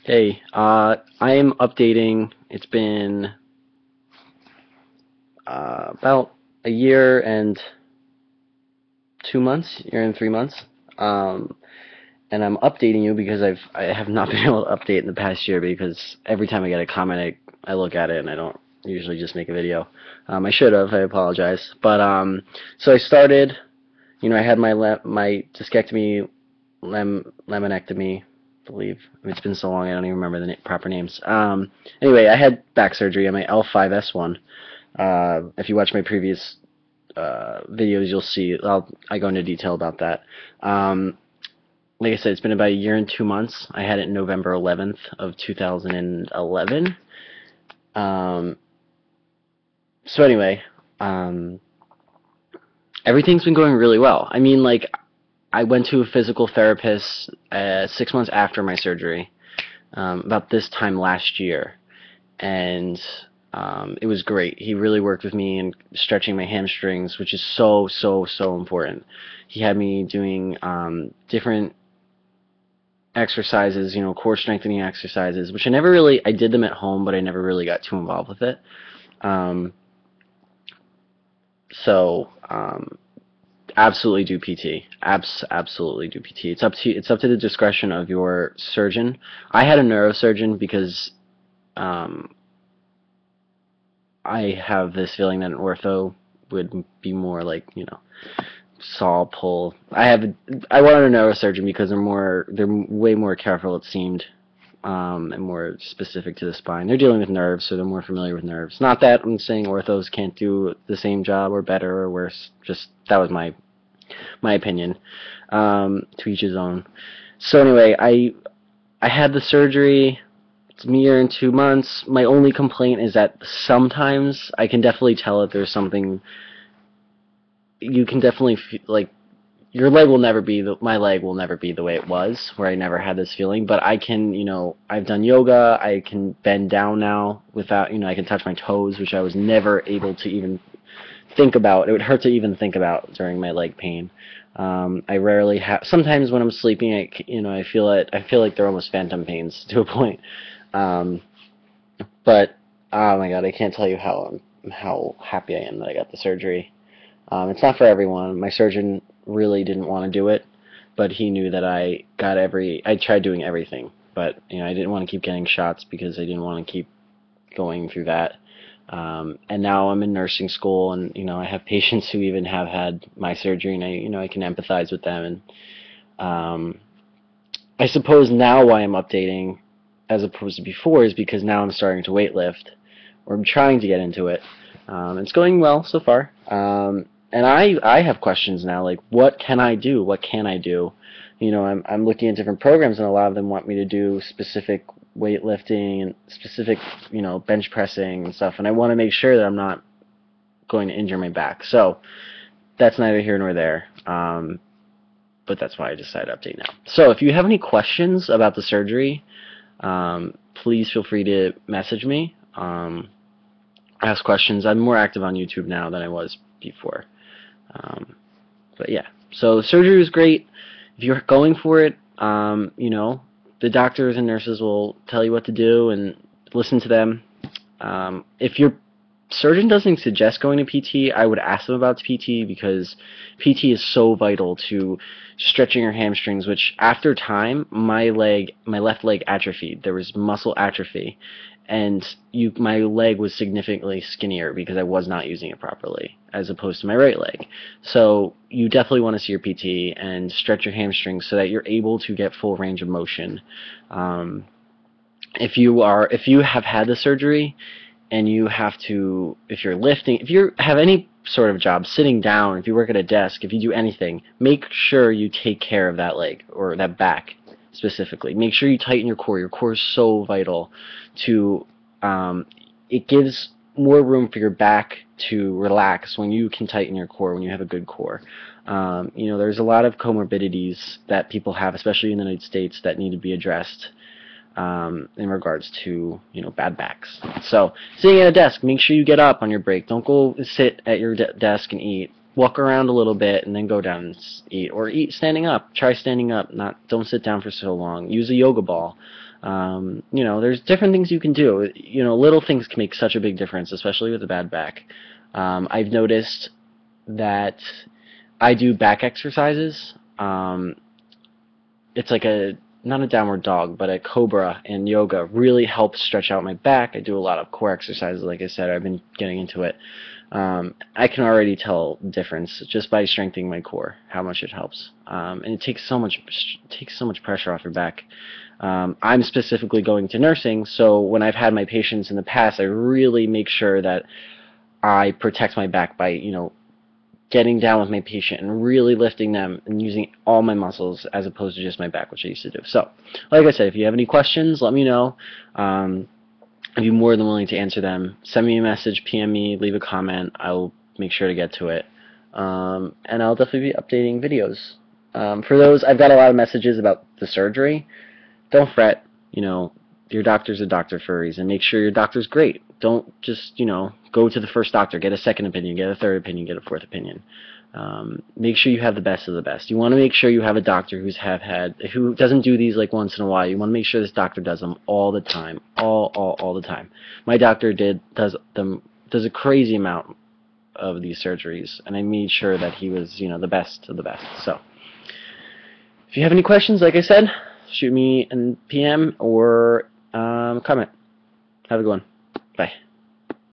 Hey, I am updating. It's been about a year and 2 months, year and 3 months, um, and I'm updating you because I have not been able to update in the past year because every time I get a comment, I look at it and I don't usually just make a video. I should have. I apologize, but so I started. I had my discectomy, laminectomy. I believe. I mean, it's been so long I don't even remember the proper names. Anyway, I had back surgery on my L5S1. If you watch my previous videos, you'll see. I go into detail about that. Like I said, it's been about a year and 2 months. I had it November 11th of 2011. So anyway, everything's been going really well. I mean, like, I went to a physical therapist 6 months after my surgery, about this time last year, and it was great. He really worked with me in stretching my hamstrings, which is so, so, so important. He had me doing different exercises, core strengthening exercises, which I did them at home, but I never really got too involved with it. Um, so, absolutely do PT. Absolutely do PT. It's up to the discretion of your surgeon. I had a neurosurgeon because I have this feeling that an ortho would be more like, saw, pull. I wanted a neurosurgeon because they're way more careful, it seemed, and more specific to the spine. They're dealing with nerves, so they're more familiar with nerves. Not that I'm saying orthos can't do the same job or better or worse. Just that was my opinion. To each his own. So anyway, I had the surgery. It's a year and 2 months. My only complaint is that sometimes I can definitely tell that there's something. You can definitely feel like your leg will never be my leg will never be the way it was, where I never had this feeling. But I can, I've done yoga. I can bend down now without, I can touch my toes, which I was never able to even think about. It would hurt to even think about during my leg pain. I rarely have. Sometimes when I'm sleeping, I feel it. I feel like they're almost phantom pains to a point. But oh my God, I can't tell you how happy I am that I got the surgery. It's not for everyone. My surgeon really didn't want to do it, but he knew that I tried doing everything, but I didn't want to keep getting shots because I didn't want to keep going through that. And now I'm in nursing school, and I have patients who even have had my surgery, and I can empathize with them. And I suppose now why I'm updating as opposed to before is because now I'm starting to weightlift, or I'm trying to get into it. It's going well so far. And I have questions now, like, what can I do? What can I do? I'm looking at different programs, and a lot of them want me to do specific weightlifting and specific, bench pressing and stuff. And I want to make sure that I'm not going to injure my back. So that's neither here nor there. But that's why I decided to update now. So if you have any questions about the surgery, please feel free to message me. Ask questions. I'm more active on YouTube now than I was before. But yeah, so the surgery was great. If you're going for it, the doctors and nurses will tell you what to do and listen to them. If your surgeon doesn't suggest going to PT, I would ask them about PT because PT is so vital to stretching your hamstrings, which after time, my left leg atrophied. There was muscle atrophy, and my leg was significantly skinnier because I was not using it properly, as opposed to my right leg. So you definitely want to see your PT and stretch your hamstrings so that you're able to get full range of motion. If you have had the surgery and you have to, if you're lifting, if you have any sort of job, sitting down, if you work at a desk, if you do anything, make sure you take care of that leg or that back specifically. Make sure you tighten your core. Your core is so vital to, it gives more room for your back to relax when you can tighten your core, when you have a good core. There's a lot of comorbidities that people have, especially in the United States, that need to be addressed in regards to bad backs. So sitting at a desk, make sure you get up on your break. Don't go sit at your desk and eat. walk around a little bit and then go down and eat, or eat standing up. Try standing up. Don't sit down for so long. Use a yoga ball. You know, there's different things you can do. You know, little things can make such a big difference, especially with a bad back. I've noticed that I do back exercises. It's like not a downward dog, but a cobra in yoga really helps stretch out my back. I do a lot of core exercises, like I said. I've been getting into it. I can already tell the difference just by strengthening my core, how much it helps. And it takes so much pressure off your back. I'm specifically going to nursing, so when I've had my patients in the past, I really make sure that I protect my back by, you know, getting down with my patient and really lifting them and using all my muscles as opposed to just my back, which I used to do. So, like I said, if you have any questions, let me know. I'd be more than willing to answer them. Send me a message, PM me, leave a comment. I'll make sure to get to it. And I'll definitely be updating videos. For those, I've got a lot of messages about the surgery. Don't fret. You know, your doctor's a doctor for a reason. Make sure your doctor's great. Don't just, you know, go to the first doctor, get a second opinion, get a third opinion, get a fourth opinion. Make sure you have the best of the best. You want to make sure you have a doctor who doesn't do these like once in a while. You want to make sure this doctor does them all the time, all the time. My doctor does a crazy amount of these surgeries, and I made sure that he was, you know, the best of the best. So, if you have any questions, like I said, shoot me a PM or comment. Have a good one. Bye.